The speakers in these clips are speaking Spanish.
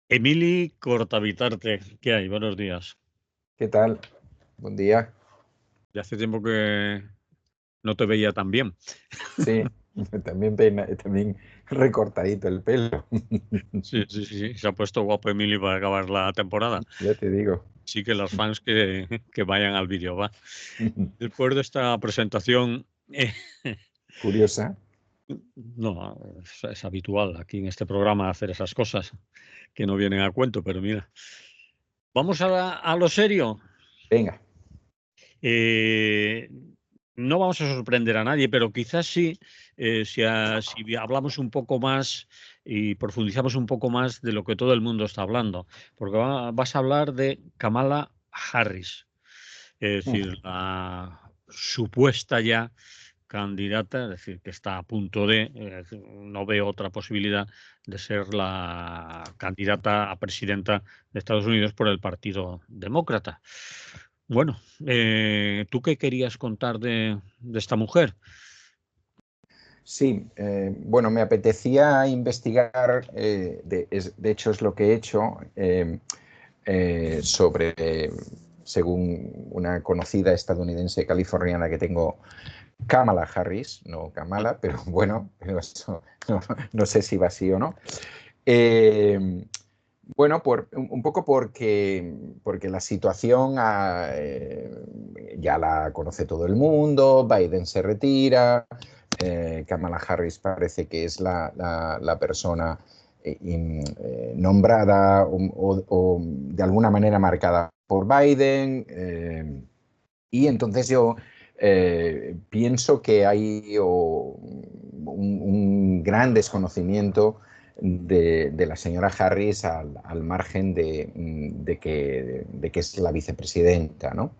Emili Cortavitarte, ¿qué hay? Buenos días. ¿Qué tal? Buen día. Ya hace tiempo que no te veía tan bien. Sí, también recortadito el pelo. Sí, sí, sí, sí, se ha puesto guapo Emili para acabar la temporada. Ya te digo. Sí que los fans que vayan al vídeo, va. Después de esta presentación, Curiosa. no, es habitual aquí en este programa hacer esas cosas que no vienen a cuento, pero mira. Vamos a lo serio. Venga. Eh, no vamos a sorprender a nadie, pero quizás sí, si hablamos un poco más y profundizamos un poco más de lo que todo el mundo está hablando, porque vas a hablar de Kamala Harris, es decir, la supuesta ya candidata, es decir, que está a punto de, no veo otra posibilidad de ser la candidata a presidenta de Estados Unidos por el Partido Demócrata. Bueno, ¿tú qué querías contar de esta mujer? Sí, bueno, me apetecía investigar, de hecho es lo que he hecho, según una conocida estadounidense californiana que tengo, Kamala Harris, no Kamala, pero bueno, pero eso, no sé si va así o no. Eh, Bueno, un poco porque la situación ya la conoce todo el mundo, Biden se retira, Kamala Harris parece que es la persona nombrada o de alguna manera marcada por Biden. Y entonces yo pienso que hay un gran desconocimiento de la señora Harris al margen de que es la vicepresidenta, ¿no?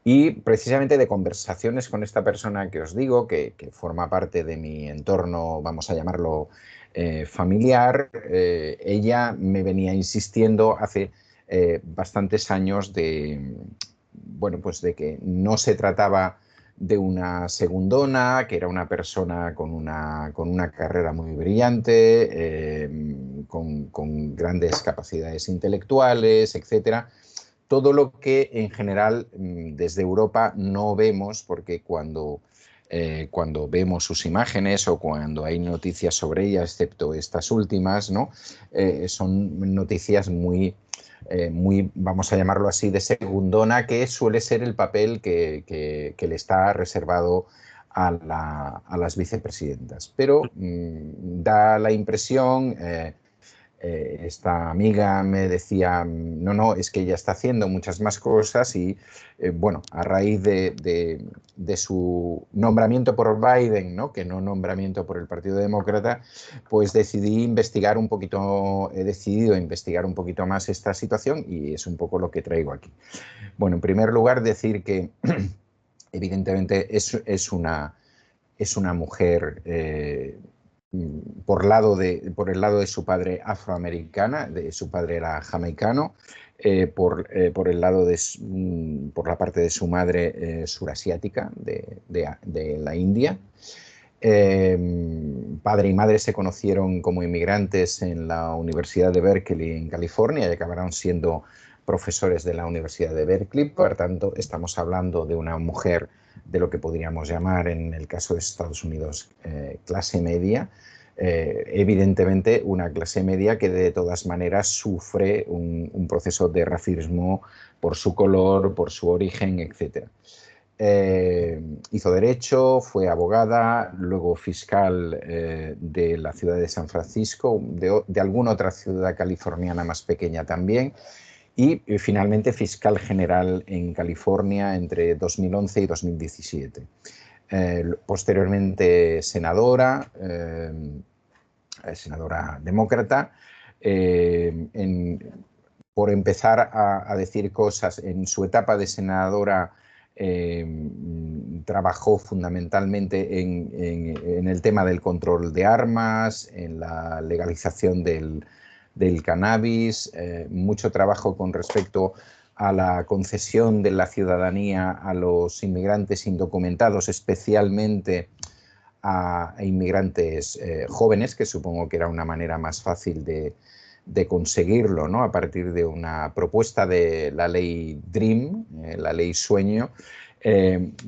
Y precisamente de conversaciones con esta persona que os digo, que forma parte de mi entorno, vamos a llamarlo familiar, ella me venía insistiendo hace bastantes años bueno, pues de que no se trataba de una segundona, que era una persona con una carrera muy brillante, con grandes capacidades intelectuales, etcétera. Todo lo que en general desde Europa no vemos, porque cuando vemos sus imágenes o cuando hay noticias sobre ella, excepto estas últimas, ¿no? Son noticias muy, vamos a llamarlo así, de segundona, que suele ser el papel que le está reservado a las vicepresidentas. Pero da la impresión, esta amiga me decía, no, no, es que ella está haciendo muchas más cosas y, bueno, a raíz de su nombramiento por Biden, ¿no? Que no nombramiento por el Partido Demócrata, pues he decidido investigar un poquito más esta situación y es un poco lo que traigo aquí. Bueno, en primer lugar, decir que evidentemente es una mujer por el lado de su padre afroamericana, de su padre era jamaicano, por el lado por la parte de su madre surasiática, de la India. Padre y madre se conocieron como inmigrantes en la Universidad de Berkeley en California y acabaron siendo profesores de la Universidad de Berkeley. Por tanto, estamos hablando de una mujer de lo que podríamos llamar, en el caso de Estados Unidos, clase media. Evidentemente, una clase media que de todas maneras sufre un proceso de racismo por su color, por su origen, etc. Hizo derecho, fue abogada, luego fiscal de la ciudad de San Francisco, de alguna otra ciudad californiana más pequeña también, y finalmente fiscal general en California entre 2011 y 2017. Posteriormente senadora demócrata, por empezar a decir cosas en su etapa de senadora. Trabajó fundamentalmente en el tema del control de armas, en la legalización del cannabis, mucho trabajo con respecto a la concesión de la ciudadanía a los inmigrantes indocumentados, especialmente a inmigrantes jóvenes, que supongo que era una manera más fácil de conseguirlo, ¿no? A partir de una propuesta de la ley DREAM, la ley Sueño,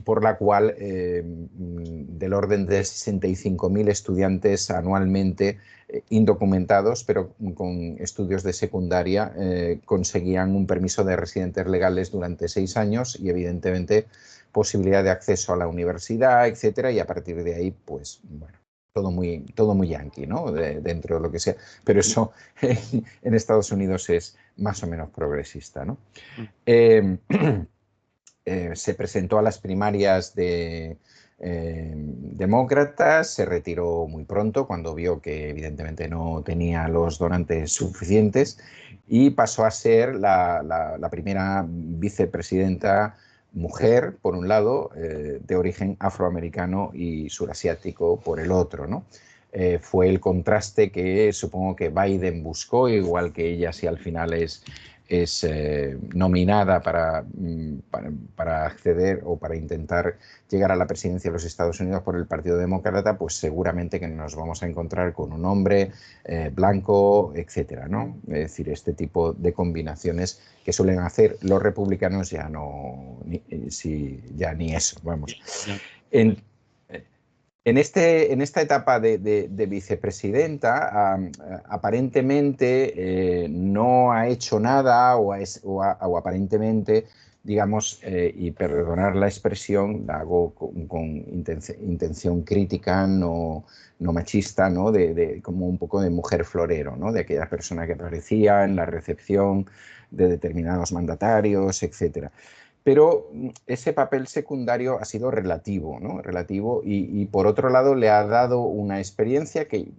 por la cual del orden de 65.000 estudiantes anualmente indocumentados, pero con estudios de secundaria, conseguían un permiso de residentes legales durante 6 años y, evidentemente, posibilidad de acceso a la universidad, etcétera, y a partir de ahí, pues, bueno, todo muy yanqui, ¿no? Dentro de lo que sea. Pero eso en Estados Unidos es más o menos progresista, ¿no? Se presentó a las primarias de demócratas, se retiró muy pronto cuando vio que evidentemente no tenía los donantes suficientes y pasó a ser la primera vicepresidenta mujer, por un lado, de origen afroamericano y surasiático por el otro, ¿no? Fue el contraste que supongo que Biden buscó, igual que ella, si al final es nominada para acceder o para intentar llegar a la presidencia de los Estados Unidos por el Partido Demócrata, pues seguramente que nos vamos a encontrar con un hombre blanco, etcétera, ¿no? Es decir, este tipo de combinaciones que suelen hacer los republicanos ya no, ya ni eso, vamos. En esta etapa de vicepresidenta, aparentemente no ha hecho nada o aparentemente, digamos, y perdonar la expresión, la hago con intención crítica, no machista, ¿no? Como un poco de mujer florero, ¿no? De aquella persona que aparecía en la recepción de determinados mandatarios, etcétera. Pero ese papel secundario ha sido relativo, ¿no? Relativo y por otro lado le ha dado una experiencia que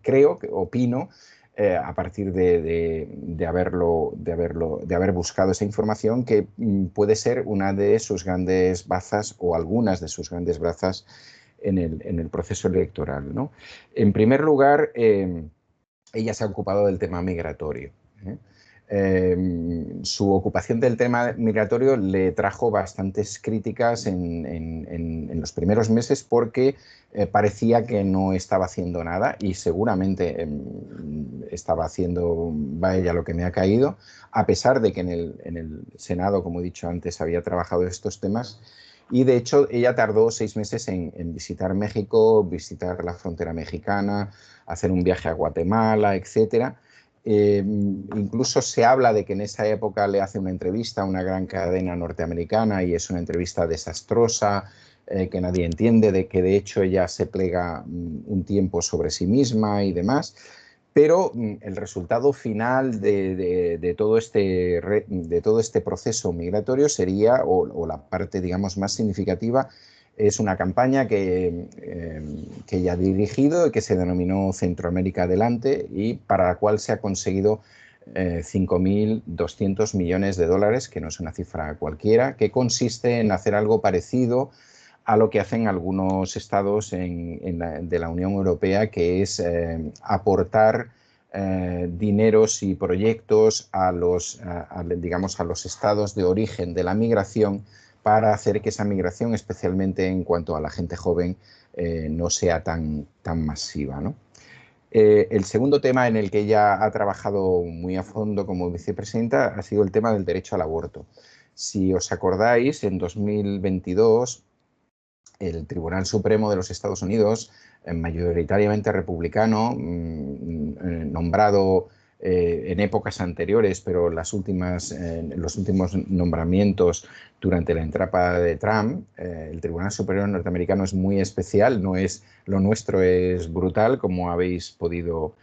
creo, que opino, a partir de haber buscado esa información, que puede ser una de sus grandes bazas o algunas de sus grandes bazas en el proceso electoral, ¿no? En primer lugar, ella se ha ocupado del tema migratorio, ¿eh? Su ocupación del tema migratorio le trajo bastantes críticas en los primeros meses porque parecía que no estaba haciendo nada y seguramente estaba haciendo, vaya lo que me ha caído, a pesar de que en el Senado, como he dicho antes, había trabajado estos temas. Y de hecho ella tardó 6 meses en visitar México, visitar la frontera mexicana, hacer un viaje a Guatemala, etcétera. Incluso se habla de que en esa época le hace una entrevista a una gran cadena norteamericana y es una entrevista desastrosa, que nadie entiende, de que de hecho ella se plega un tiempo sobre sí misma y demás. Pero el resultado final de todo este proceso migratorio sería, o la parte, digamos, más significativa, es una campaña que ella ha dirigido y que se denominó Centroamérica Adelante y para la cual se ha conseguido 5.200 millones de dólares, que no es una cifra cualquiera, que consiste en hacer algo parecido a lo que hacen algunos estados de la Unión Europea, que es aportar dineros y proyectos digamos, a los estados de origen de la migración, para hacer que esa migración, especialmente en cuanto a la gente joven, no sea tan masiva, ¿no? El segundo tema en el que ella ha trabajado muy a fondo como vicepresidenta ha sido el tema del derecho al aborto. Si os acordáis, en 2022 el Tribunal Supremo de los Estados Unidos, mayoritariamente republicano, nombrado en épocas anteriores, pero los últimos nombramientos durante la etapa de Trump, el Tribunal Superior norteamericano es muy especial, lo nuestro es brutal, como habéis podido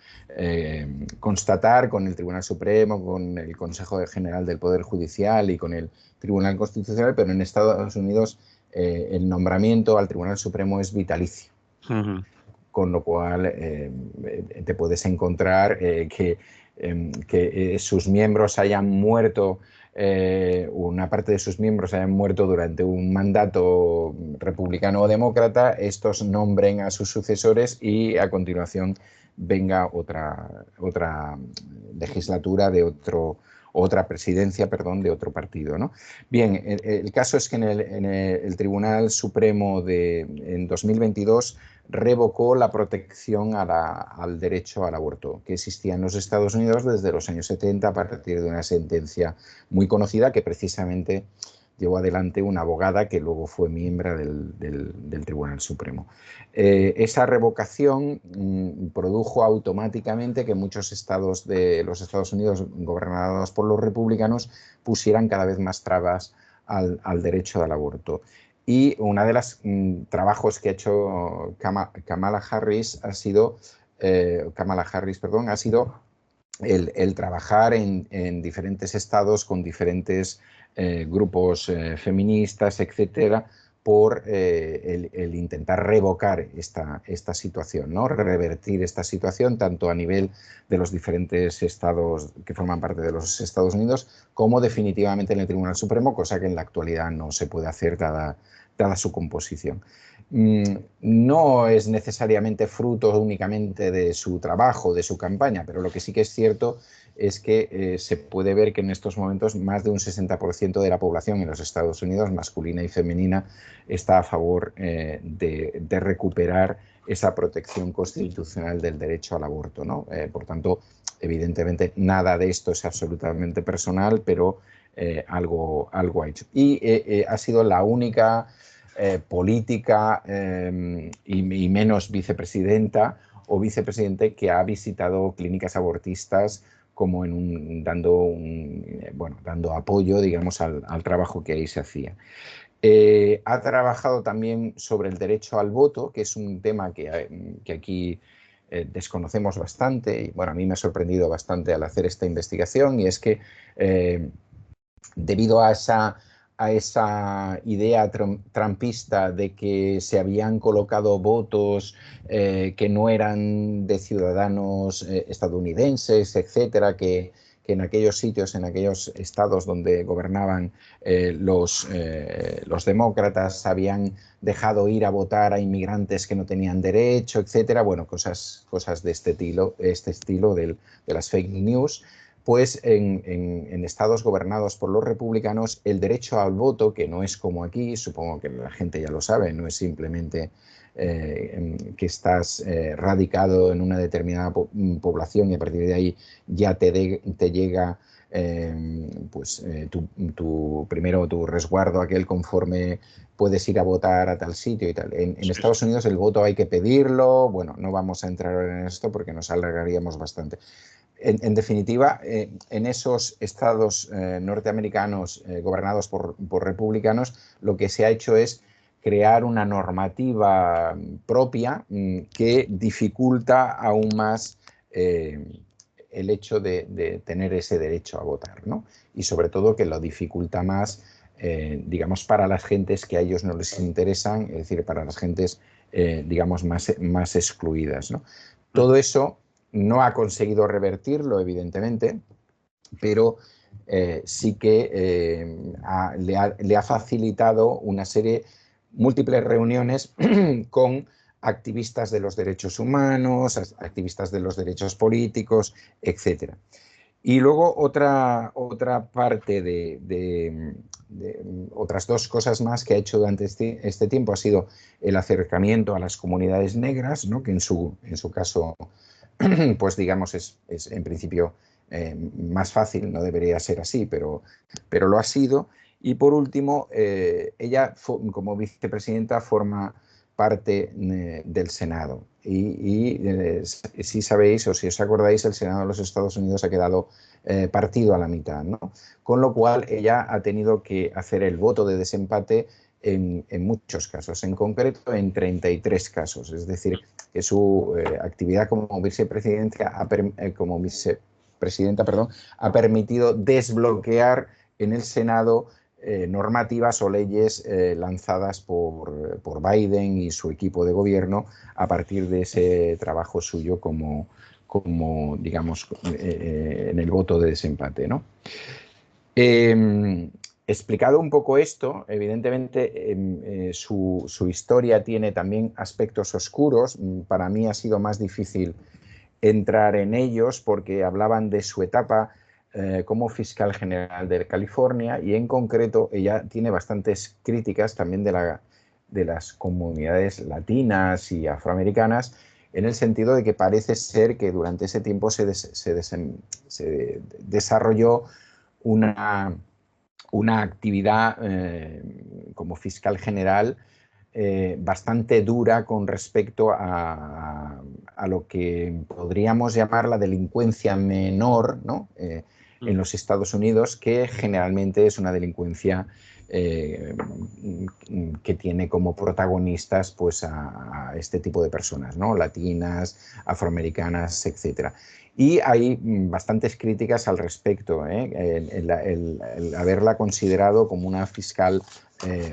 constatar con el Tribunal Supremo, con el Consejo General del Poder Judicial y con el Tribunal Constitucional, pero en Estados Unidos el nombramiento al Tribunal Supremo es vitalicio. Con lo cual te puedes encontrar que sus miembros hayan muerto, una parte de sus miembros hayan muerto durante un mandato republicano o demócrata, estos nombren a sus sucesores y a continuación venga otra legislatura de otra presidencia, perdón, de otro partido, ¿no? Bien, el caso es que en el Tribunal Supremo en 2022 revocó la protección al derecho al aborto que existía en los Estados Unidos desde los años 70 a partir de una sentencia muy conocida que precisamente llevó adelante una abogada que luego fue miembro del Tribunal Supremo. Esa revocación produjo automáticamente que muchos estados de los Estados Unidos gobernados por los republicanos pusieran cada vez más trabas al derecho al aborto. Y uno de los trabajos que ha hecho Kamala Harris ha sido el trabajar en diferentes estados con diferentes grupos feministas, etcétera, por el intentar revocar esta situación, ¿no? Revertir esta situación tanto a nivel de los diferentes estados que forman parte de los Estados Unidos como definitivamente en el Tribunal Supremo, cosa que en la actualidad no se puede hacer dada su composición. No es necesariamente fruto únicamente de su trabajo, de su campaña, pero lo que sí que es cierto es que se puede ver que en estos momentos más de un 60% de la población en los Estados Unidos, masculina y femenina, está a favor de recuperar esa protección constitucional del derecho al aborto, ¿no? Por tanto, evidentemente, nada de esto es absolutamente personal, pero algo ha hecho. Y ha sido la única política y menos vicepresidenta o vicepresidente que ha visitado clínicas abortistas como dando apoyo, digamos, al trabajo que ahí se hacía. Ha trabajado también sobre el derecho al voto, que es un tema que aquí desconocemos bastante, y bueno, a mí me ha sorprendido bastante al hacer esta investigación, y es que debido a esa idea trumpista de que se habían colocado votos que no eran de ciudadanos estadounidenses, etcétera, que en aquellos sitios, en aquellos estados donde gobernaban los demócratas, habían dejado ir a votar a inmigrantes que no tenían derecho, etcétera. Bueno, cosas de este estilo de las fake news. Pues en estados gobernados por los republicanos, el derecho al voto, que no es como aquí, supongo que la gente ya lo sabe, no es simplemente que estás radicado en una determinada población y a partir de ahí ya te llega primero tu resguardo aquel conforme puedes ir a votar a tal sitio y tal. En Estados Unidos el voto hay que pedirlo, bueno, no vamos a entrar en esto porque nos alargaríamos bastante. En definitiva, en esos estados norteamericanos gobernados por republicanos, lo que se ha hecho es crear una normativa propia que dificulta aún más el hecho de tener ese derecho a votar, ¿no? Y sobre todo que lo dificulta más, digamos, para las gentes que a ellos no les interesan, es decir, para las gentes, digamos, más excluidas, ¿no? Todo eso no ha conseguido revertirlo, evidentemente, pero sí que le ha facilitado una serie, múltiples reuniones con activistas de los derechos humanos, activistas de los derechos políticos, etc. Y luego otra parte de otras dos cosas más que ha hecho durante este tiempo ha sido el acercamiento a las comunidades negras, ¿no? Que en su caso pues digamos es en principio más fácil, no debería ser así, pero lo ha sido. Y por último, ella como vicepresidenta forma parte del Senado. Y si sabéis o si os acordáis, el Senado de los Estados Unidos ha quedado partido a la mitad, ¿no? Con lo cual ella ha tenido que hacer el voto de desempate en muchos casos, en concreto en 33 casos. Es decir, que su actividad como vicepresidenta ha permitido desbloquear en el Senado normativas o leyes lanzadas por Biden y su equipo de gobierno a partir de ese trabajo suyo como digamos, en el voto de desempate, ¿no? Explicado un poco esto, evidentemente su historia tiene también aspectos oscuros. Para mí ha sido más difícil entrar en ellos porque hablaban de su etapa como fiscal general de California, y en concreto ella tiene bastantes críticas también de las comunidades latinas y afroamericanas, en el sentido de que parece ser que durante ese tiempo se desarrolló una actividad como fiscal general bastante dura con respecto a lo que podríamos llamar la delincuencia menor, ¿no? En los Estados Unidos, que generalmente es una delincuencia que tiene como protagonistas pues, a este tipo de personas, ¿no? Latinas, afroamericanas, etc. Y hay bastantes críticas al respecto, el haberla considerado como una fiscal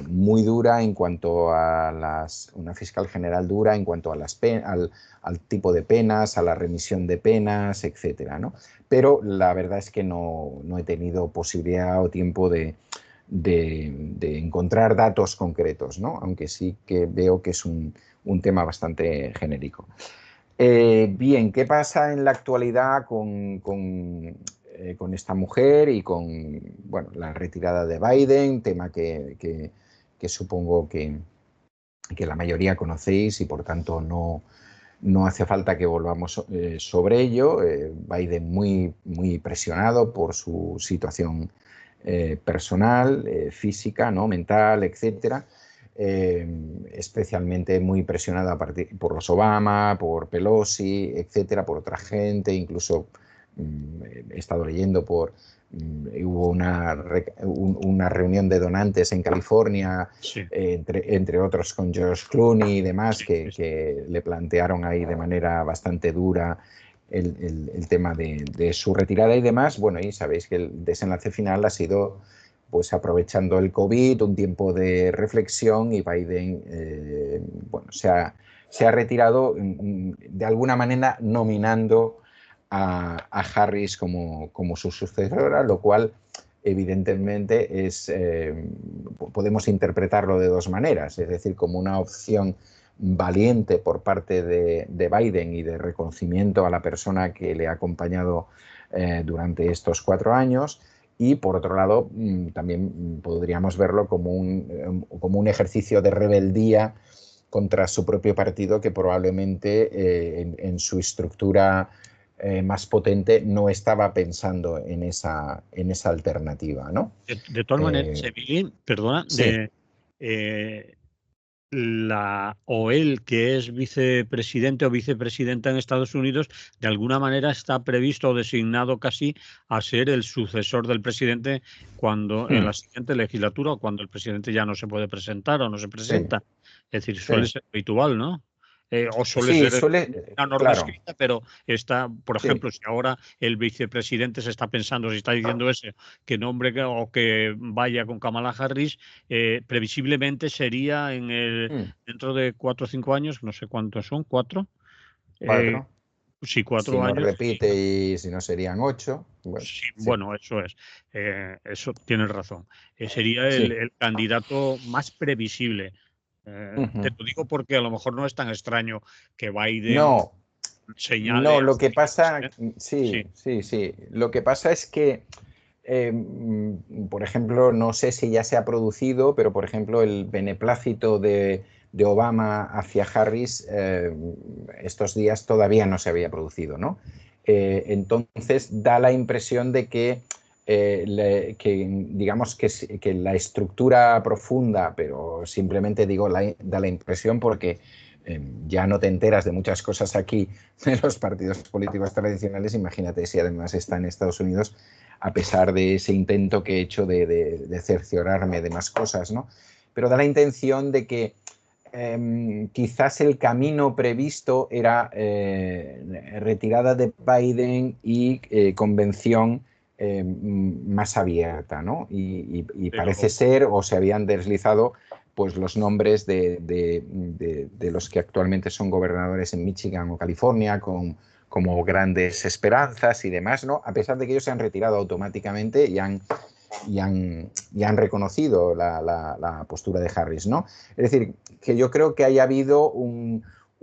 muy dura en cuanto a una fiscal general dura en cuanto a al tipo de penas, a la remisión de penas, etcétera, ¿no? Pero la verdad es que no he tenido posibilidad o tiempo de encontrar datos concretos, ¿no? Aunque sí que veo que es un tema bastante genérico. Bien, ¿qué pasa en la actualidad con esta mujer y con bueno, la retirada de Biden? Tema que supongo que la mayoría conocéis y por tanto no hace falta que volvamos sobre ello. Biden muy presionado por su situación personal, física, ¿no? Mental, etcétera. Especialmente muy presionada por los Obama, por Pelosi, etcétera, por otra gente, incluso he estado leyendo hubo una reunión de donantes en California, Sí. entre otros con George Clooney y demás, que le plantearon ahí de manera bastante dura el tema de su retirada y demás. Bueno, y sabéis que el desenlace final ha sido pues aprovechando el COVID, un tiempo de reflexión, y Biden bueno, se ha retirado de alguna manera nominando a Harris como su sucesora, lo cual evidentemente podemos interpretarlo de dos maneras, es decir, como una opción valiente por parte de Biden y de reconocimiento a la persona que le ha acompañado durante estos 4 años, y por otro lado también podríamos verlo como un ejercicio de rebeldía contra su propio partido, que probablemente en su estructura más potente no estaba pensando en esa alternativa, ¿no? De todas maneras, Emily, perdona, Sí. O él, que es vicepresidente o vicepresidenta en Estados Unidos, de alguna manera está previsto o designado casi a ser el sucesor del presidente cuando en la siguiente legislatura, o cuando el presidente ya no se puede presentar o no se presenta. Es decir, suele ser habitual, ¿no? O suele Sí, ser una norma claro. escrita, pero está, por Sí. ejemplo, si ahora el vicepresidente se está pensando, si está diciendo que nombre o que vaya con Kamala Harris, previsiblemente sería dentro de 4 o 5 años, no sé cuántos son, 4. 4. Sí, Si 4 no años. repite y si no serían 8. Bueno, Sí, sí. bueno, eso es. Eso tienes razón. Sería Sí. el candidato más previsible. Te lo digo porque a lo mejor no es tan extraño que Biden No, señale no, a lo su que pasa, vicepresidente. sí, Sí, sí, sí. Lo que pasa es que, por ejemplo, no sé si ya se ha producido, pero por ejemplo, el beneplácito de Obama hacia Harris estos días todavía no se había producido, ¿no? Entonces da la impresión de que, digamos que la estructura profunda, pero simplemente digo, da la impresión porque ya no te enteras de muchas cosas aquí de los partidos políticos tradicionales, imagínate si además está en Estados Unidos, a pesar de ese intento que he hecho de cerciorarme de más cosas, ¿no? Pero da la intención de que quizás el camino previsto era retirada de Biden y convención más abierta, ¿no? Y parece pero ser, o se habían deslizado pues los nombres de los que actualmente son gobernadores en Michigan o California, como grandes esperanzas y demás, ¿no? A pesar de que ellos se han retirado automáticamente y han reconocido la postura de Harris, ¿no? Es decir, que yo creo que haya habido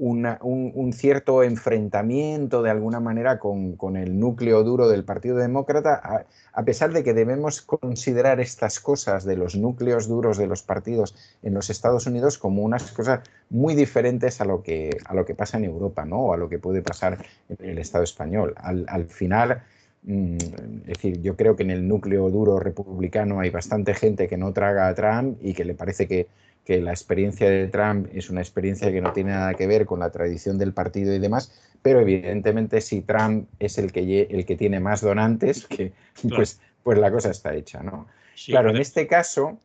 un cierto enfrentamiento de alguna manera con el núcleo duro del Partido Demócrata, a pesar de que debemos considerar estas cosas de los núcleos duros de los partidos en los Estados Unidos como unas cosas muy diferentes a lo que pasa en Europa, ¿no? O a lo que puede pasar en el Estado español. Al final, es decir, yo creo que en el núcleo duro republicano hay bastante gente que no traga a Trump y que le parece que la experiencia de Trump es una experiencia que no tiene nada que ver con la tradición del partido y demás, pero evidentemente si Trump es el que tiene más donantes, Claro. pues la cosa está hecha, ¿no? Sí, Claro, en este caso,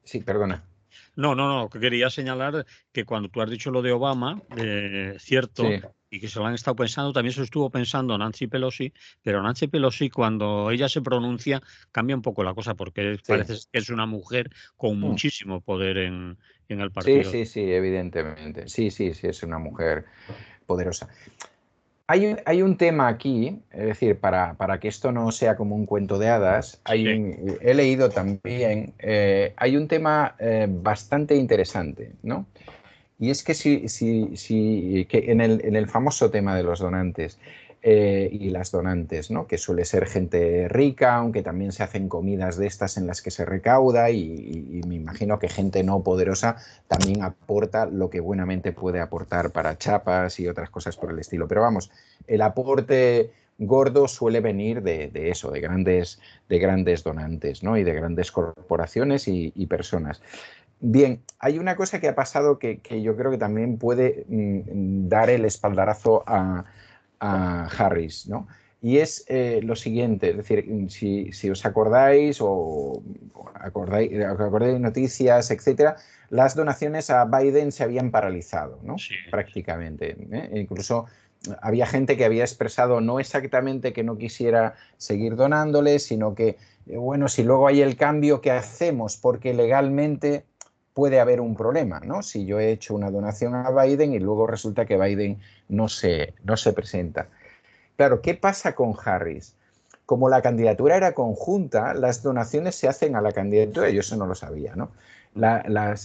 sí, perdona. No, que quería señalar que cuando tú has dicho lo de Obama, cierto, Sí. y que se lo han estado pensando, también se estuvo pensando Nancy Pelosi, pero Nancy Pelosi cuando ella se pronuncia cambia un poco la cosa porque Sí. parece que es una mujer con muchísimo poder en el Sí, partido. sí, sí, evidentemente. Sí, sí, sí, es una mujer poderosa. Hay un tema aquí, es decir, para que esto no sea como un cuento de hadas, Sí, he leído también, hay un tema bastante interesante, ¿no? Y es que que en el famoso tema de los donantes y las donantes, ¿no? Que suele ser gente rica, aunque también se hacen comidas de estas en las que se recauda y me imagino que gente no poderosa también aporta lo que buenamente puede aportar para chapas y otras cosas por el estilo. Pero vamos, el aporte gordo suele venir de eso, de grandes donantes, ¿no? Y de grandes corporaciones y personas. Bien, hay una cosa que ha pasado que yo creo que también puede dar el espaldarazo a Harris, ¿no? Y es lo siguiente, es decir, si os acordáis o acordáis de noticias, etcétera, las donaciones a Biden se habían paralizado, ¿no? sí, Prácticamente. E incluso había gente que había expresado no exactamente que no quisiera seguir donándole, sino que, bueno, si luego hay el cambio, ¿qué hacemos? Porque legalmente puede haber un problema, ¿no? Si yo he hecho una donación a Biden y luego resulta que Biden no se presenta. Claro, ¿qué pasa con Harris? Como la candidatura era conjunta, las donaciones se hacen a la candidatura, yo eso no lo sabía, ¿no?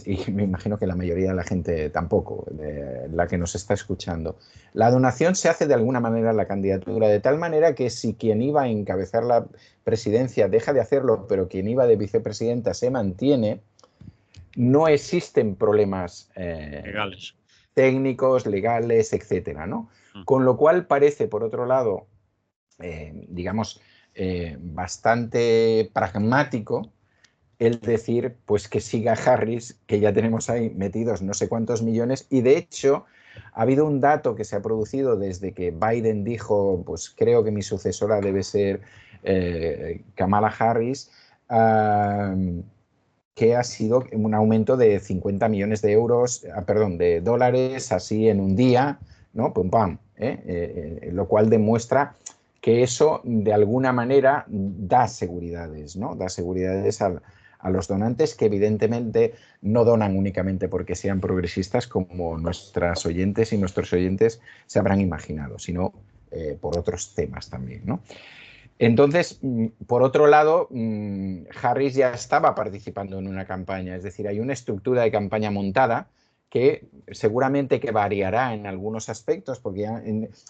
Y me imagino que la mayoría de la gente tampoco, de la que nos está escuchando. La donación se hace de alguna manera a la candidatura, de tal manera que si quien iba a encabezar la presidencia deja de hacerlo, pero quien iba de vicepresidenta se mantiene, no existen problemas legales. técnicos, legales, etcétera, ¿no? Con lo cual parece, por otro lado, digamos, bastante pragmático el decir, pues que siga Harris, que ya tenemos ahí metidos no sé cuántos millones, y de hecho ha habido un dato que se ha producido desde que Biden dijo, pues creo que mi sucesora debe ser Kamala Harris, que ha sido un aumento de 50 millones de euros, perdón, de dólares, así en un día, ¿no? Pum, pam, lo cual demuestra que eso de alguna manera da seguridades, ¿no? Da seguridades a los donantes que evidentemente no donan únicamente porque sean progresistas como nuestras oyentes y nuestros oyentes se habrán imaginado, sino por otros temas también, ¿no? Entonces, por otro lado, Harris ya estaba participando en una campaña, es decir, hay una estructura de campaña montada que seguramente que variará en algunos aspectos, porque ya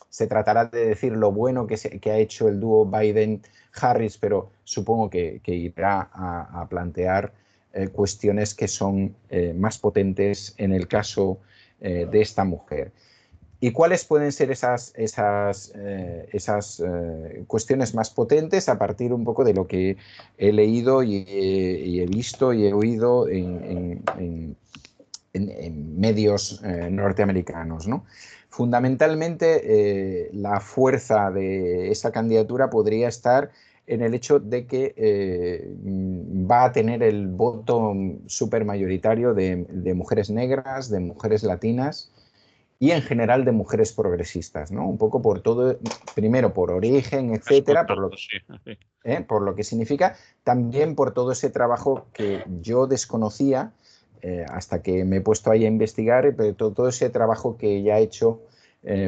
se tratará de decir lo bueno que ha hecho el dúo Biden-Harris, pero supongo que irá a plantear cuestiones que son más potentes en el caso de esta mujer. ¿Y cuáles pueden ser esas cuestiones más potentes a partir un poco de lo que he leído y he visto y he oído en medios norteamericanos, ¿no? Fundamentalmente, la fuerza de esa candidatura podría estar en el hecho de que va a tener el voto supermayoritario de mujeres negras, de mujeres latinas y en general de mujeres progresistas, ¿no? Un poco por todo, primero por origen, Has etcétera, contado, sí. por lo que significa, también por todo ese trabajo que yo desconocía hasta que me he puesto ahí a investigar, pero todo ese trabajo que ya he hecho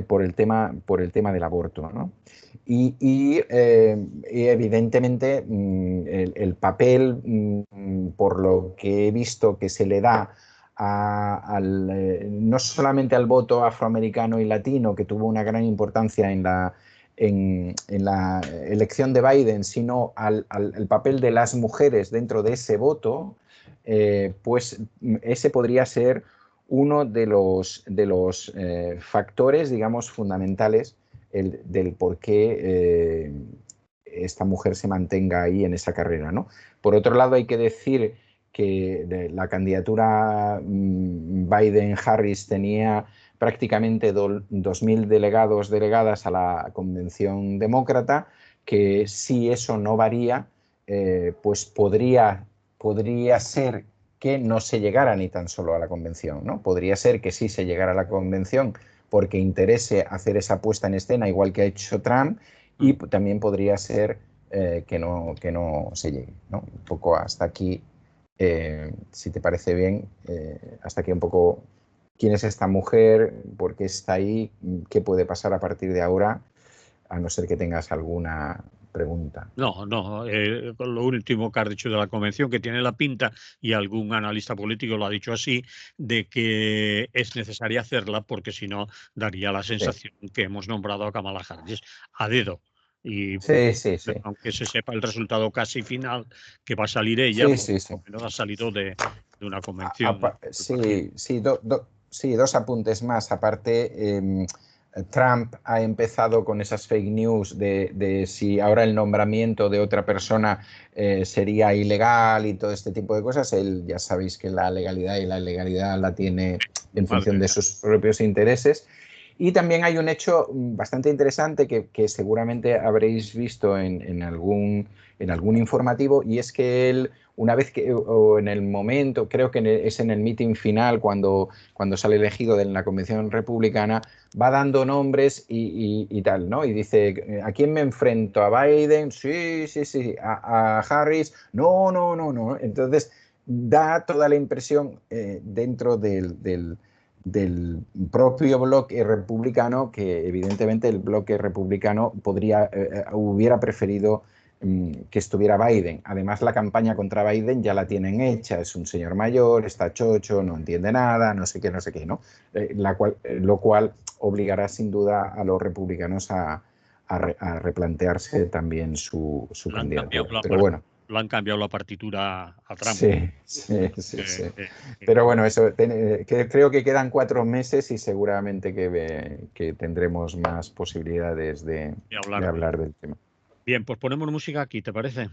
por el tema del aborto, ¿no? Y evidentemente el papel, por lo que he visto que se le da no solamente al voto afroamericano y latino, que tuvo una gran importancia en la elección de Biden, sino al papel de las mujeres dentro de ese voto, pues ese podría ser uno de los factores, digamos, fundamentales del por qué esta mujer se mantenga ahí en esa carrera, ¿no? Por otro lado, hay que decir que la candidatura Biden-Harris tenía prácticamente 2.000 delegados, delegadas a la convención demócrata, que si eso no varía, pues podría ser que no se llegara ni tan solo a la convención, ¿no? Podría ser que sí se llegara a la convención porque interese hacer esa puesta en escena, igual que ha hecho Trump, y también podría ser que no se llegue, ¿no? Un poco hasta aquí, si te parece bien, hasta aquí un poco quién es esta mujer, por qué está ahí, qué puede pasar a partir de ahora, a no ser que tengas alguna pregunta. No, lo último que has dicho de la convención, que tiene la pinta, y algún analista político lo ha dicho así, de que es necesaria hacerla porque si no daría la sensación que hemos nombrado a Kamala Harris a dedo. Y sí. aunque se sepa el resultado casi final que va a salir ella, sí. por lo menos ha salido de una convención. Sí, dos apuntes más. Aparte, Trump ha empezado con esas fake news de si ahora el nombramiento de otra persona sería ilegal y todo este tipo de cosas. Él, ya sabéis que la legalidad y la ilegalidad la tiene en función de sus propios intereses. Y también hay un hecho bastante interesante que seguramente habréis visto en algún informativo, y es que él, una vez que, o en el momento, creo que es en el meeting final, cuando sale elegido en la convención republicana, va dando nombres y tal, ¿no? Y dice, ¿a quién me enfrento? ¿A Biden? Sí. ¿A Harris? No. Entonces, da toda la impresión dentro del propio bloque republicano, que evidentemente el bloque republicano hubiera preferido que estuviera Biden. Además, la campaña contra Biden ya la tienen hecha, es un señor mayor, está chocho, no entiende nada, no sé qué, ¿no? Lo cual obligará sin duda a los republicanos a replantearse también su candidatura. Pero bueno. Lo han cambiado la partitura a Trump. Sí. Pero bueno, eso creo que quedan 4 meses y seguramente que tendremos más posibilidades de hablar del tema. Bien, pues ponemos música aquí, ¿te parece?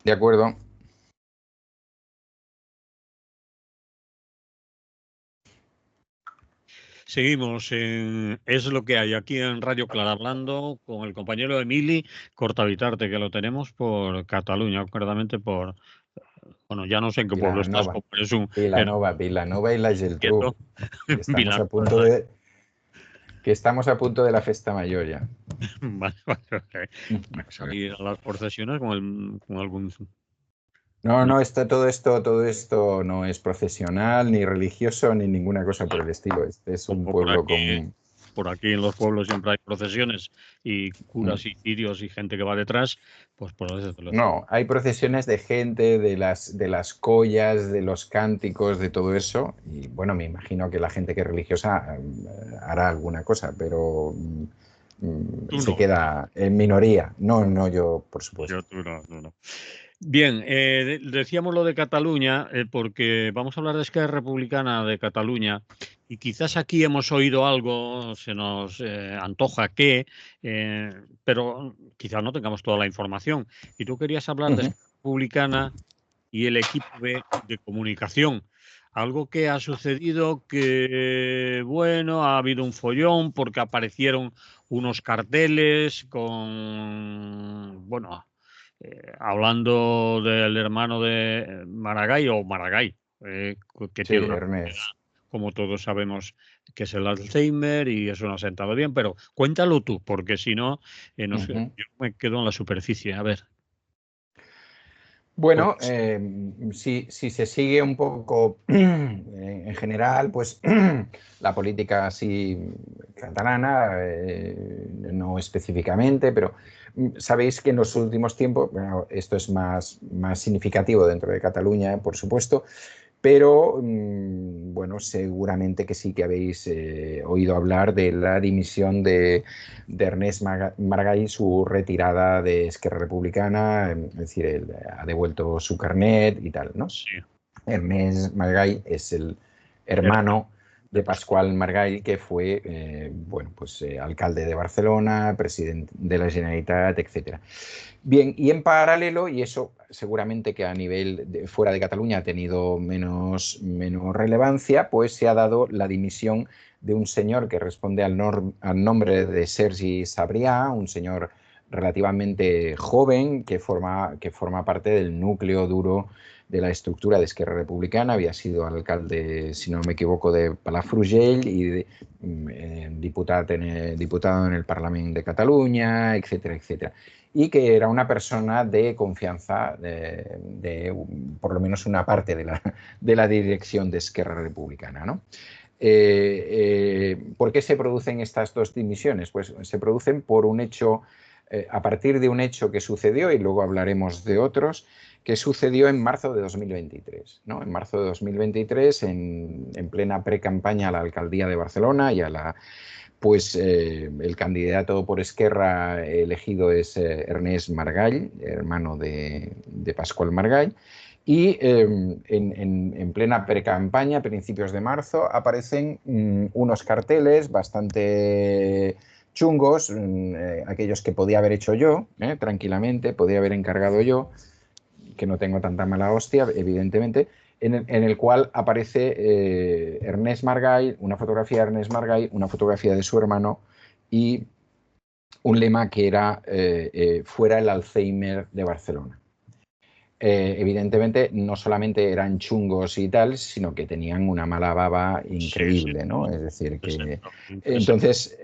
De acuerdo. Seguimos en Es lo que hay aquí en Radio Clara, hablando con el compañero Emili Cortavitarte, que lo tenemos por Cataluña, concretamente por, bueno, ya no sé en qué pueblo estás, como eres un... Vilanova y la Geltrú. Estamos a punto de la festa mayor ya. Vale. Salir a las procesiones con algún... No, todo esto no es profesional, ni religioso, ni ninguna cosa por el estilo. Este es un pueblo común. Por aquí en los pueblos siempre hay procesiones y curas y cirios y gente que va detrás, pues por eso te lo digo. No, hay procesiones de gente, de las collas, de los cánticos, de todo eso. Y bueno, me imagino que la gente que es religiosa hará alguna cosa, pero se queda en minoría. No, yo, por supuesto. Tú no. Bien, decíamos lo de Cataluña porque vamos a hablar de Esquerra Republicana de Cataluña y quizás aquí hemos oído algo, se nos antoja pero quizás no tengamos toda la información. Y tú querías hablar de Esquerra Republicana y el equipo de comunicación. Algo que ha sucedido que, bueno, ha habido un follón porque aparecieron unos carteles con, bueno, hablando del hermano de Maragall que tiene una enfermedad, como todos sabemos, que es el Alzheimer, y eso no ha sentado bien, pero cuéntalo tú, porque si no, yo me quedo en la superficie. A ver. Bueno, si se sigue un poco en general, pues la política así catalana, no específicamente, pero sabéis que en los últimos tiempos, bueno, esto es más significativo dentro de Cataluña, por supuesto, Pero, bueno, seguramente que sí que habéis oído hablar de la dimisión de Ernest Maragall, su retirada de Esquerra Republicana, es decir, él ha devuelto su carnet y tal, ¿no? Sí, Ernest Maragall es el hermano de Pasqual Maragall, que fue bueno, pues, alcalde de Barcelona, presidente de la Generalitat, etc. Bien, y en paralelo, y eso seguramente que a nivel fuera de Cataluña ha tenido menos relevancia, pues se ha dado la dimisión de un señor que responde al nombre de Sergi Sabrià, un señor relativamente joven que forma parte del núcleo duro de la estructura de Esquerra Republicana. Había sido alcalde, si no me equivoco, de Palafrugell y diputado en el Parlamento de Cataluña, etcétera, etcétera. Y que era una persona de confianza de por lo menos una parte de la dirección de Esquerra Republicana, ¿no? ¿Por qué se producen estas dos dimisiones? Pues se producen por un hecho, a partir de un hecho que sucedió, y luego hablaremos de otros, que sucedió en marzo de 2023, ¿no? En marzo de 2023, en plena pre-campaña a la alcaldía de Barcelona y a la, pues el candidato por Esquerra elegido es Ernest Maragall, hermano de Pasqual Maragall, y en plena pre-campaña, a principios de marzo, aparecen unos carteles bastante chungos, aquellos que podía haber hecho yo, tranquilamente, podía haber encargado yo, que no tengo tanta mala hostia, evidentemente, en el cual aparece Ernest Maragall, una fotografía de Ernest Maragall, una fotografía de su hermano y un lema que era fuera el Alzheimer de Barcelona. Evidentemente no solamente eran chungos y tal, sino que tenían una mala baba increíble, ¿no? Es decir, que entonces,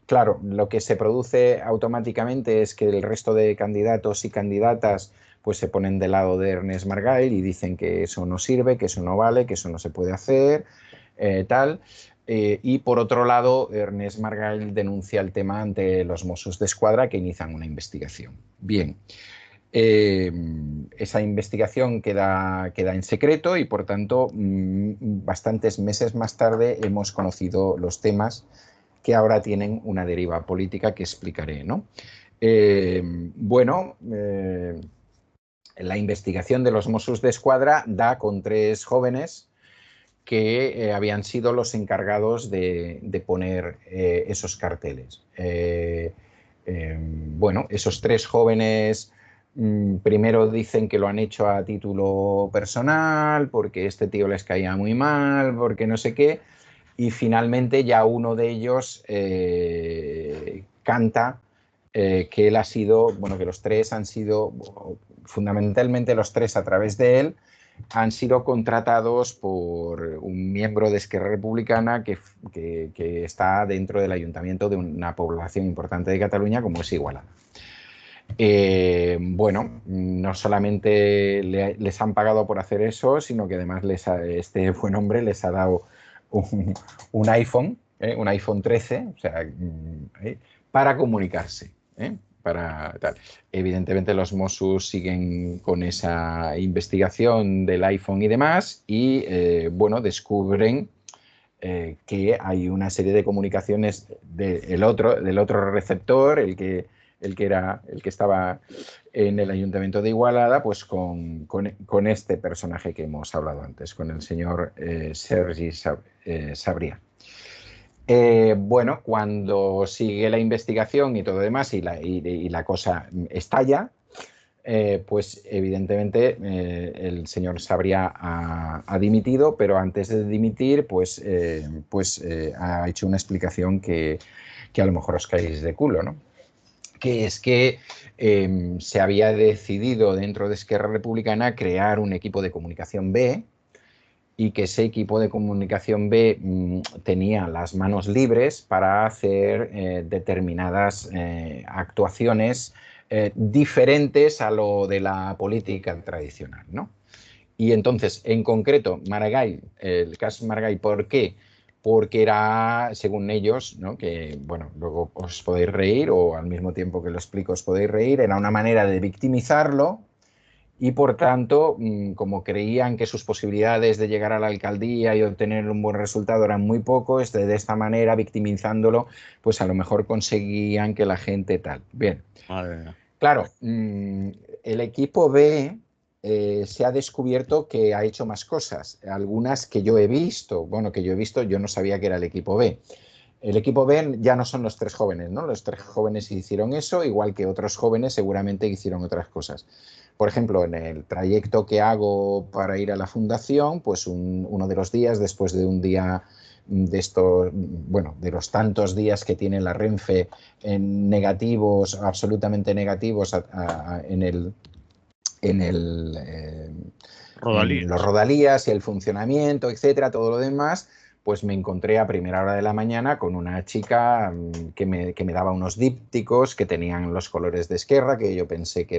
claro, lo que se produce automáticamente es que el resto de candidatos y candidatas pues se ponen del lado de Ernest Maragall y dicen que eso no sirve, que eso no vale, que eso no se puede hacer, tal. Y por otro lado, Ernest Maragall denuncia el tema ante los Mossos d'Esquadra, que inician una investigación. Bien. Esa investigación queda en secreto y, por tanto, bastantes meses más tarde hemos conocido los temas que ahora tienen una deriva política que explicaré, ¿no? Bueno, la investigación de los Mossos d'Esquadra da con 3 jóvenes que habían sido los encargados de poner esos carteles. Bueno, esos 3 jóvenes primero dicen que lo han hecho a título personal, porque este tío les caía muy mal, porque no sé qué, y finalmente ya uno de ellos canta que él ha sido, bueno, que los 3 han sido, fundamentalmente los 3 a través de él, han sido contratados por un miembro de Esquerra Republicana que está dentro del ayuntamiento de una población importante de Cataluña, como es Igualada. Bueno, no solamente les han pagado por hacer eso, sino que además este buen hombre les ha dado un iPhone 13, o sea, para comunicarse, para tal. Evidentemente los Mossos siguen con esa investigación del iPhone y demás y, bueno, descubren que hay una serie de comunicaciones del otro receptor, el que estaba en el ayuntamiento de Igualada, pues con este personaje que hemos hablado antes, con el señor Sergi Sabrià. Bueno, cuando sigue la investigación y todo demás y la cosa estalla, pues evidentemente el señor Sabrià ha dimitido, pero antes de dimitir pues ha hecho una explicación que a lo mejor os caéis de culo, ¿no? Que es que se había decidido dentro de Esquerra Republicana crear un equipo de comunicación B y que ese equipo de comunicación B tenía las manos libres para hacer determinadas actuaciones diferentes a lo de la política tradicional, ¿no? Y entonces, en concreto, Maragall, el caso Maragall, ¿por qué? Porque era, según ellos, ¿no? Que, bueno, luego os podéis reír o al mismo tiempo que lo explico os podéis reír, era una manera de victimizarlo y por tanto, como creían que sus posibilidades de llegar a la alcaldía y obtener un buen resultado eran muy pocos, de esta manera, victimizándolo, pues a lo mejor conseguían que la gente tal. Bien, Madre mía. claro, el equipo B se ha descubierto que ha hecho más cosas, algunas que yo he visto, bueno, que yo he visto, yo no sabía que era el equipo B. El equipo B ya no son los tres jóvenes, ¿no? Los tres jóvenes hicieron eso, igual que otros jóvenes seguramente hicieron otras cosas. Por ejemplo, en el trayecto que hago para ir a la fundación, pues uno de los días, después de un día de estos, bueno, de los tantos días que tiene la Renfe en negativos, absolutamente negativos en el en los Rodalías. rodalías y el funcionamiento, etcétera, todo lo demás, pues me encontré a primera hora de la mañana con una chica que me daba unos dípticos que tenían los colores de Esquerra, que yo pensé que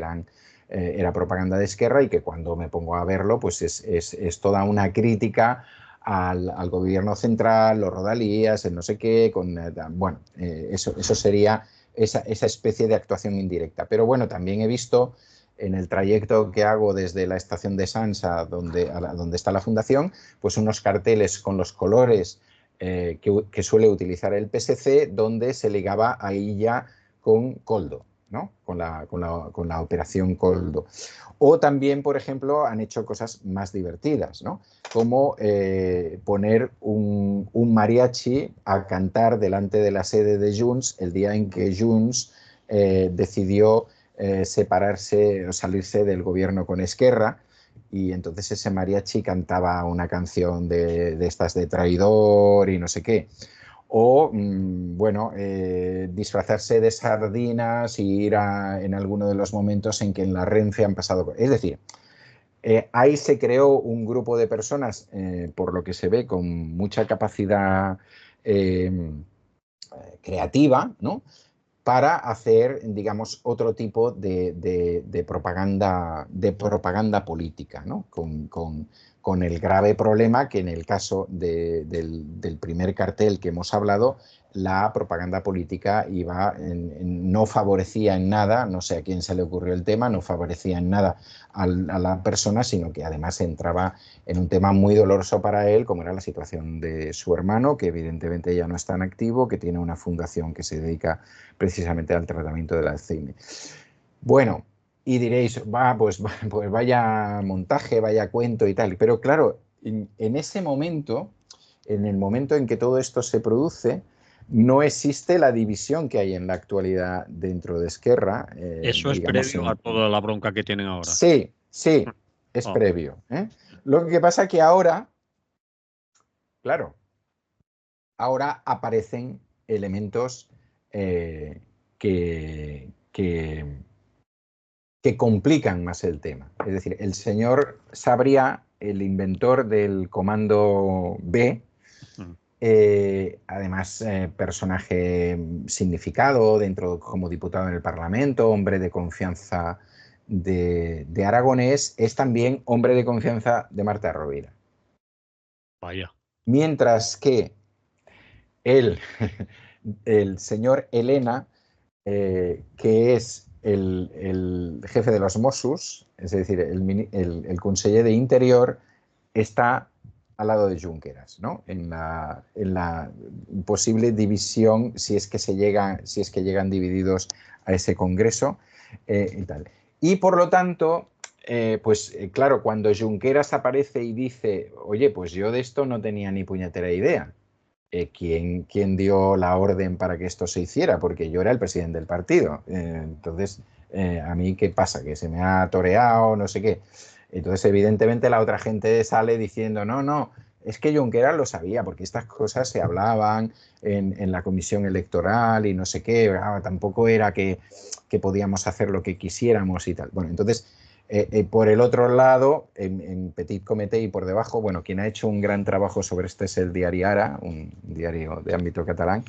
era propaganda de Esquerra y que cuando me pongo a verlo, pues es toda una crítica al gobierno central, los rodalías, el no sé qué, bueno, eso sería esa especie de actuación indirecta. Pero bueno, también he visto en el trayecto que hago desde la estación de Sansa, donde está la fundación, pues unos carteles con los colores que suele utilizar el PSC, donde se ligaba a ella con Koldo, ¿no? Con la operación Koldo. O también, por ejemplo, han hecho cosas más divertidas, ¿no? Como poner un mariachi a cantar delante de la sede de Junts el día en que Junts decidió separarse o salirse del gobierno con Esquerra, y entonces ese mariachi cantaba una canción de estas de traidor y no sé qué. O, bueno, disfrazarse de sardinas y ir en alguno de los momentos en que en la Renfe han pasado. Es decir, ahí se creó un grupo de personas, por lo que se ve, con mucha capacidad creativa, ¿no? Para hacer, digamos, otro tipo de propaganda política, ¿no? Con el grave problema que en el caso del primer cartel que hemos hablado, la propaganda política no favorecía en nada, no sé a quién se le ocurrió el tema, no favorecía en nada a la persona, sino que además entraba en un tema muy doloroso para él, como era la situación de su hermano, que evidentemente ya no está en activo, que tiene una fundación que se dedica precisamente al tratamiento del Alzheimer. Bueno, y diréis, pues vaya montaje, vaya cuento y tal. Pero claro, en ese momento, en el momento en que todo esto se produce, no existe la división que hay en la actualidad dentro de Esquerra, Eso es digamos. previo a toda la bronca que tienen ahora. Sí, sí, es Ah, previo. Lo que pasa es que ahora, claro, ahora aparecen elementos eh, que complican más el tema. Es decir, el señor Sabria, el inventor del comando B, mm. además personaje significado dentro como diputado en el Parlamento, hombre de confianza de Aragonés, es también hombre de confianza de Marta Rovira. Vaya. Mientras que el, el señor Elena, que es el jefe de los Mossos, es decir, el conseller de Interior, está al lado de Junqueras, ¿no? En la posible división, si es que llegan divididos a ese congreso y tal. Y por lo tanto, claro, cuando Junqueras aparece y dice, oye, pues yo de esto no tenía ni puñetera idea, ¿quién dio la orden para que esto se hiciera? Porque yo era el presidente del partido. Entonces, ¿a mí qué pasa? ¿Que se me ha toreado? No sé qué. Entonces, evidentemente, la otra gente sale diciendo, no, no, es que Junqueras lo sabía, porque estas cosas se hablaban en la comisión electoral y no sé qué. Tampoco era que podíamos hacer lo que quisiéramos y tal. Bueno, entonces, por el otro lado, en Petit Comité y por debajo, bueno, quien ha hecho un gran trabajo sobre esto es el diario Ara, un diario de ámbito catalán.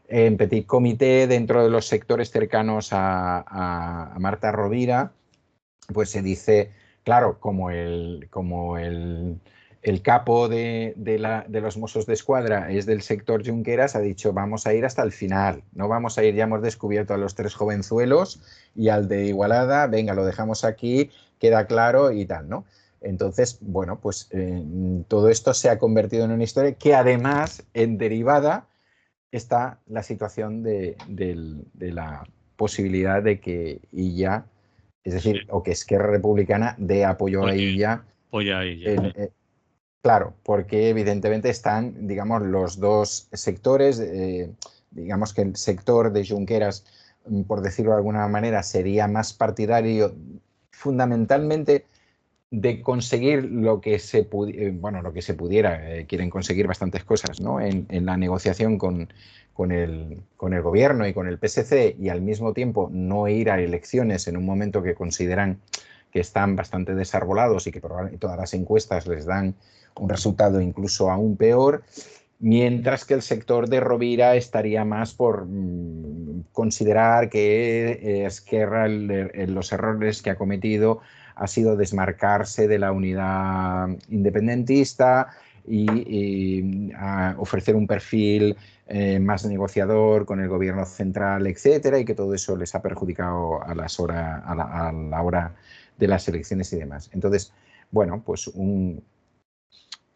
En Petit Comité, dentro de los sectores cercanos a Marta Rovira, pues se dice, claro, como el el capo de los Mossos de Escuadra es del sector Junqueras, ha dicho vamos a ir hasta el final, no vamos a ir, ya hemos descubierto a los 3 jovenzuelos y al de Igualada, venga, lo dejamos aquí, queda claro y tal, ¿no? Entonces, bueno, pues todo esto se ha convertido en una historia que además, en derivada, está la situación de la posibilidad de que Illa, es decir, Sí. o que Esquerra Republicana dé apoyo a Oye, Illa. oye a ella. Claro, porque evidentemente están, digamos, los dos sectores, digamos que el sector de Junqueras, por decirlo de alguna manera, sería más partidario fundamentalmente de conseguir lo que se, lo que se pudiera. Quieren conseguir bastantes cosas, ¿no? En la negociación con el gobierno y con el PSC, y al mismo tiempo no ir a elecciones en un momento que consideran que están bastante desarbolados y que probablemente todas las encuestas les dan un resultado incluso aún peor, mientras que el sector de Rovira estaría más por considerar que Esquerra, los errores que ha cometido ha sido desmarcarse de la unidad independentista y ofrecer un perfil más negociador con el gobierno central, etcétera, y que todo eso les ha perjudicado a la hora de las elecciones y demás. Entonces, bueno, pues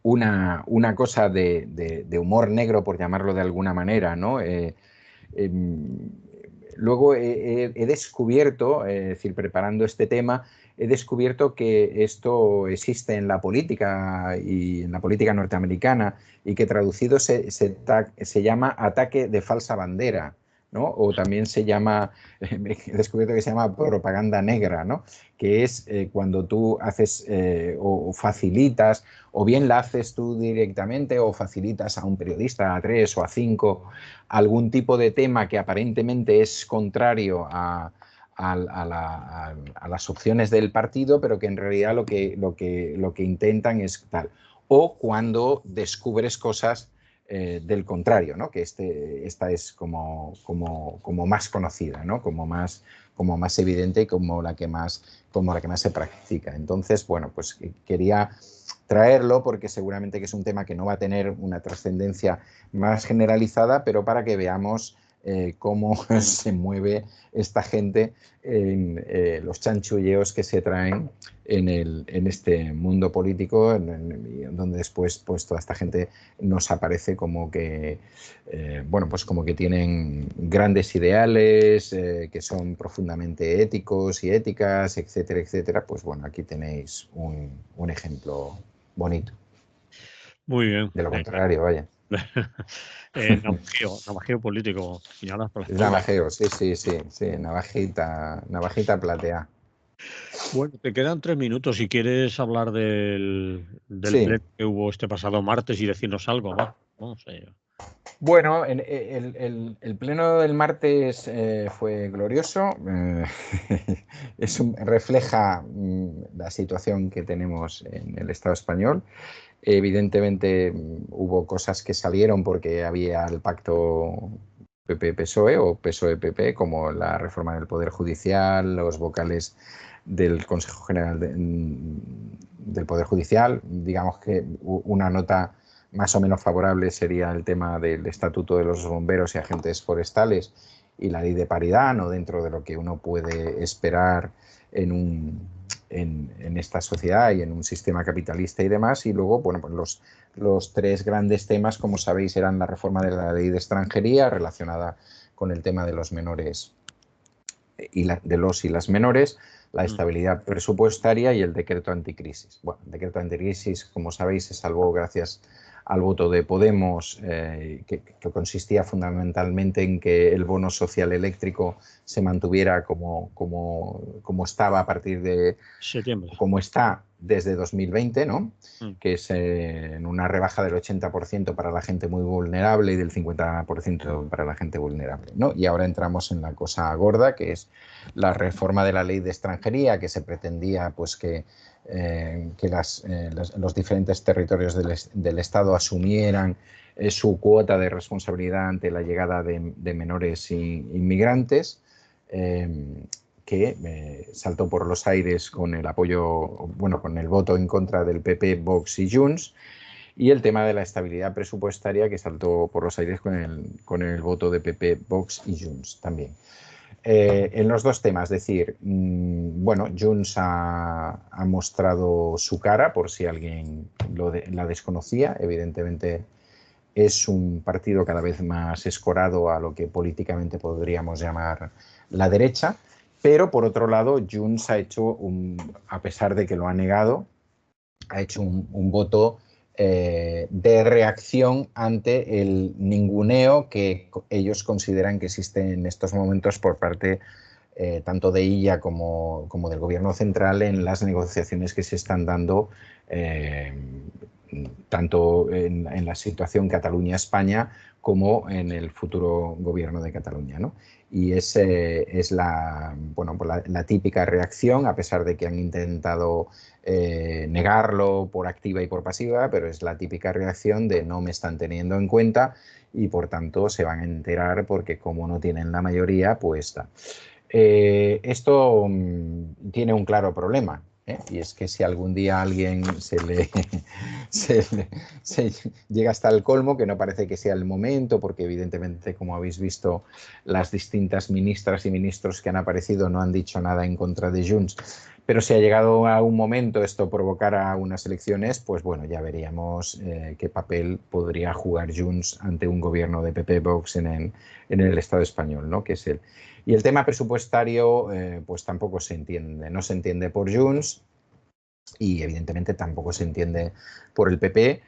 una cosa de humor negro, por llamarlo de alguna manera, ¿no? Luego he descubierto, es decir, preparando este tema, he descubierto que esto existe en la política y en la política norteamericana, y que traducido se llama ataque de falsa bandera, ¿no? O también se llama, he descubierto que se llama propaganda negra, ¿no? Que es cuando tú haces o facilitas, o bien la haces tú directamente o facilitas a un periodista, a 3 o a 5, algún tipo de tema que aparentemente es contrario a las opciones del partido, pero que en realidad lo que intentan es tal. O cuando descubres cosas del contrario, ¿no? Que esta es como más conocida, ¿no? Como más evidente y como la que más se practica. Entonces, bueno, pues quería traerlo porque seguramente que es un tema que no va a tener una trascendencia más generalizada, pero para que veamos cómo se mueve esta gente en los chanchulleos que se traen en este mundo político, donde después pues toda esta gente nos aparece como que bueno, pues como que tienen grandes ideales, que son profundamente éticos y éticas, etcétera, etcétera. Pues bueno, aquí tenéis un ejemplo bonito. Muy bien. De lo contrario, vaya. Navajeo político, puñaladas por la Es espalda. navajeo, sí, navajita plateada. Bueno, te quedan 3 minutos si quieres hablar del Sí. pleno que hubo este pasado martes y decirnos algo, va. Vamos a ello. Bueno, el pleno del martes fue glorioso. Refleja la situación que tenemos en el Estado español. Evidentemente hubo cosas que salieron porque había el pacto PP-PSOE o PSOE-PP, como la reforma del Poder Judicial, los vocales del Consejo General del Poder Judicial. Digamos que una nota más o menos favorable sería el tema del Estatuto de los Bomberos y Agentes Forestales y la ley de paridad, no dentro de lo que uno puede esperar en esta sociedad y en un sistema capitalista y demás. Y luego, bueno, pues los 3 grandes temas, como sabéis, eran la reforma de la ley de extranjería relacionada con el tema de los menores de los y las menores, la estabilidad presupuestaria y el decreto anticrisis. Bueno, el decreto anticrisis, como sabéis, se salvó gracias al voto de Podemos, que consistía fundamentalmente en que el bono social eléctrico se mantuviera como estaba a partir de Septiembre. como está desde 2020, ¿no? Que es en una rebaja del 80% para la gente muy vulnerable y del 50% para la gente vulnerable, ¿no? Y ahora entramos en la cosa gorda, que es la reforma de la ley de extranjería, que se pretendía pues que los diferentes territorios del Estado asumieran su cuota de responsabilidad ante la llegada de menores inmigrantes, que saltó por los aires con el apoyo, bueno, con el voto en contra del PP, Vox y Junts, y el tema de la estabilidad presupuestaria, que saltó por los aires con el voto de PP, Vox y Junts también. En los dos temas, es decir, bueno, Junts ha mostrado su cara, por si alguien la desconocía. Evidentemente es un partido cada vez más escorado a lo que políticamente podríamos llamar la derecha, pero por otro lado, Junts ha hecho, a pesar de que lo ha negado, ha hecho un voto de reacción ante el ninguneo que ellos consideran que existe en estos momentos por parte tanto de ella como del gobierno central en las negociaciones que se están dando tanto en la situación Cataluña-España como en el futuro gobierno de Cataluña, ¿no? Y es la típica reacción, a pesar de que han intentado negarlo por activa y por pasiva, pero es la típica reacción de no me están teniendo en cuenta y por tanto se van a enterar porque como no tienen la mayoría, pues está. Esto tiene un claro problema, y es que si algún día a alguien se llega hasta el colmo, que no parece que sea el momento, porque evidentemente, como habéis visto, las distintas ministras y ministros que han aparecido no han dicho nada en contra de Junts, pero si ha llegado a un momento esto provocara unas elecciones, pues bueno, ya veríamos qué papel podría jugar Junts ante un gobierno de PP Vox en el Estado español, ¿no? Que es el... Y el tema presupuestario, pues tampoco se entiende. No se entiende por Junts y evidentemente tampoco se entiende por el PP.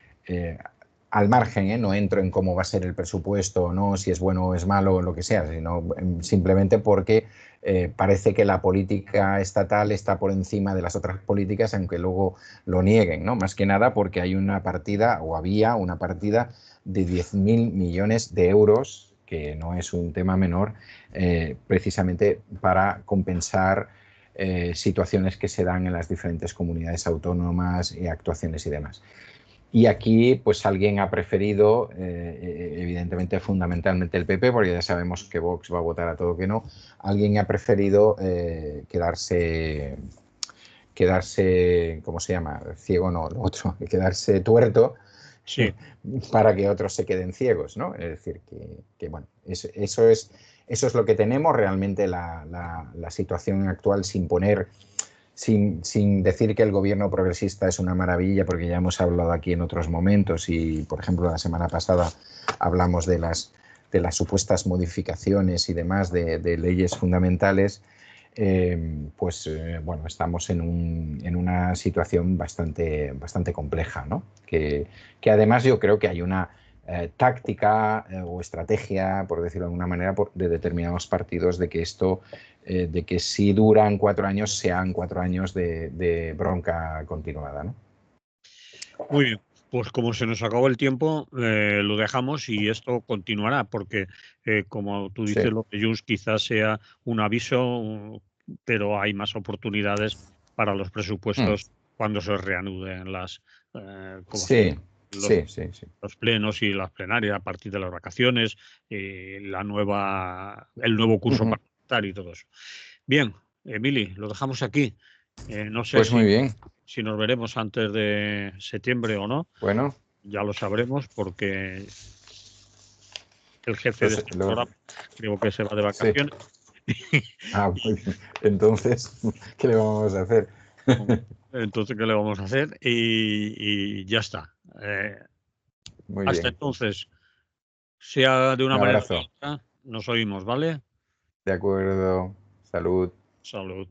Al margen, no entro en cómo va a ser el presupuesto o no, si es bueno o es malo o lo que sea, sino simplemente porque parece que la política estatal está por encima de las otras políticas, aunque luego lo nieguen, ¿no? Más que nada porque hay una partida, o había una partida de 10.000 millones de euros, que no es un tema menor, precisamente para compensar situaciones que se dan en las diferentes comunidades autónomas y actuaciones y demás. Y aquí, pues alguien ha preferido, evidentemente, fundamentalmente el PP, porque ya sabemos que Vox va a votar a todo que no, alguien ha preferido quedarse, ¿cómo se llama? Ciego no, lo otro, quedarse tuerto, Sí. para que otros se queden ciegos, ¿no? Es decir, que bueno, eso es lo que tenemos realmente la situación actual, sin decir que el gobierno progresista es una maravilla, porque ya hemos hablado aquí en otros momentos y, por ejemplo, la semana pasada hablamos de las supuestas modificaciones y demás de leyes fundamentales. Bueno, estamos en una situación bastante compleja, ¿no? Que además yo creo que hay una táctica o estrategia, por decirlo de alguna manera, de determinados partidos de que esto, de que si duran 4 años, sean 4 años de bronca continuada, ¿no? Muy bien, pues como se nos acabó el tiempo, lo dejamos y esto continuará, porque como tú dices, Sí. lo de Junts quizás sea un aviso, pero hay más oportunidades para los presupuestos cuando se reanuden Sí, los, sí, sí, sí. los plenos y las plenarias a partir de las vacaciones, el nuevo curso parlamentario y todo eso. Bien, Emili, lo dejamos aquí. No sé Pues muy bien. si nos veremos antes de septiembre o no. Bueno, Ya lo sabremos porque el jefe de pues este programa creo que se va de sí. vacaciones. Muy bien. Entonces, ¿qué le vamos a hacer? Entonces, ¿qué le vamos a hacer? Y ya está. Muy Hasta bien. entonces, sea de Un una manera o de abrazo. otra, nos oímos, ¿vale? De acuerdo. Salud. Salud.